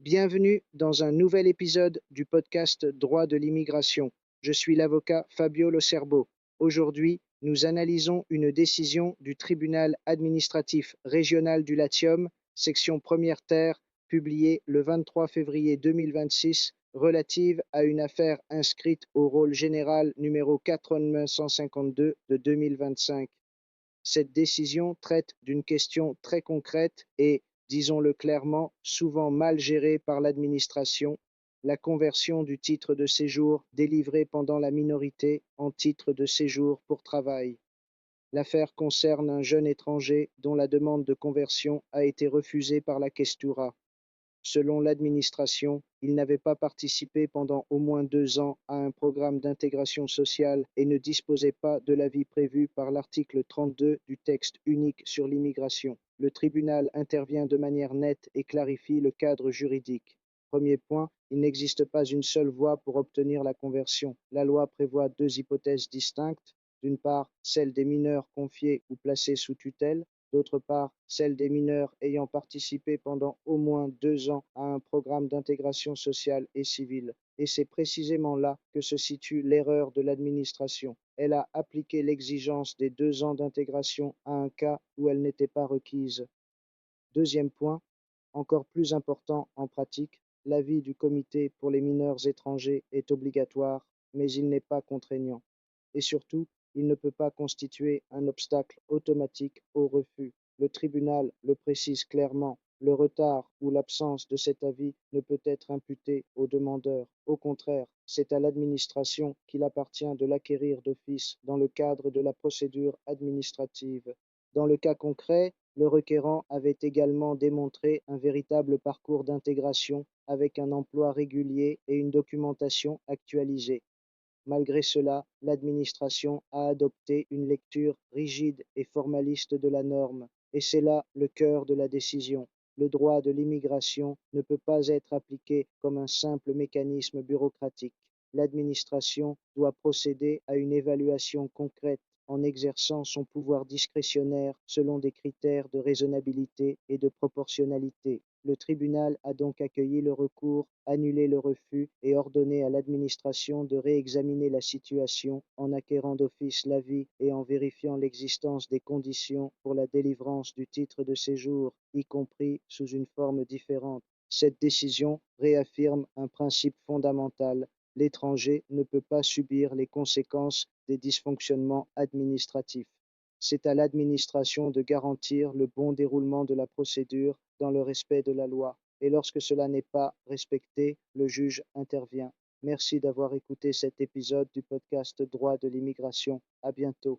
Bienvenue dans un nouvel épisode du podcast Droit de l'immigration. Je suis l'avocat Fabio Lo Cerbo. Aujourd'hui, nous analysons une décision du tribunal administratif régional du Latium, section première terre, publiée le 23 février 2026, relative à une affaire inscrite au rôle général numéro 4952 de 2025. Cette décision traite d'une question très concrète et, disons-le clairement, souvent mal gérée par l'administration, la conversion du titre de séjour délivré pendant la minorité en titre de séjour pour travail. L'affaire concerne un jeune étranger dont la demande de conversion a été refusée par la Questura. Selon l'administration, il n'avait pas participé pendant au moins 2 ans à un programme d'intégration sociale et ne disposait pas de l'avis prévu par l'article 32 du texte unique sur l'immigration. Le tribunal intervient de manière nette et clarifie le cadre juridique. Premier point, il n'existe pas une seule voie pour obtenir la conversion. La loi prévoit deux hypothèses distinctes. D'une part, celle des mineurs confiés ou placés sous tutelle, d'autre part, celle des mineurs ayant participé pendant au moins 2 ans à un programme d'intégration sociale et civile. Et c'est précisément là que se situe l'erreur de l'administration. Elle a appliqué l'exigence des 2 ans d'intégration à un cas où elle n'était pas requise. Deuxième point, encore plus important en pratique, l'avis du comité pour les mineurs étrangers est obligatoire, mais il n'est pas contraignant. Et surtout, il ne peut pas constituer un obstacle automatique au refus. Le tribunal le précise clairement, le retard ou l'absence de cet avis ne peut être imputé au demandeur. Au contraire, c'est à l'administration qu'il appartient de l'acquérir d'office dans le cadre de la procédure administrative. Dans le cas concret, le requérant avait également démontré un véritable parcours d'intégration avec un emploi régulier et une documentation actualisée. Malgré cela, l'administration a adopté une lecture rigide et formaliste de la norme, et c'est là le cœur de la décision. Le droit de l'immigration ne peut pas être appliqué comme un simple mécanisme bureaucratique. L'administration doit procéder à une évaluation concrète en exerçant son pouvoir discrétionnaire selon des critères de raisonnabilité et de proportionnalité. Le tribunal a donc accueilli le recours, annulé le refus et ordonné à l'administration de réexaminer la situation en acquérant d'office l'avis et en vérifiant l'existence des conditions pour la délivrance du titre de séjour, y compris sous une forme différente. Cette décision réaffirme un principe fondamental: l'étranger ne peut pas subir les conséquences des dysfonctionnements administratifs. C'est à l'administration de garantir le bon déroulement de la procédure dans le respect de la loi. Et lorsque cela n'est pas respecté, le juge intervient. Merci d'avoir écouté cet épisode du podcast Droit de l'immigration. À bientôt.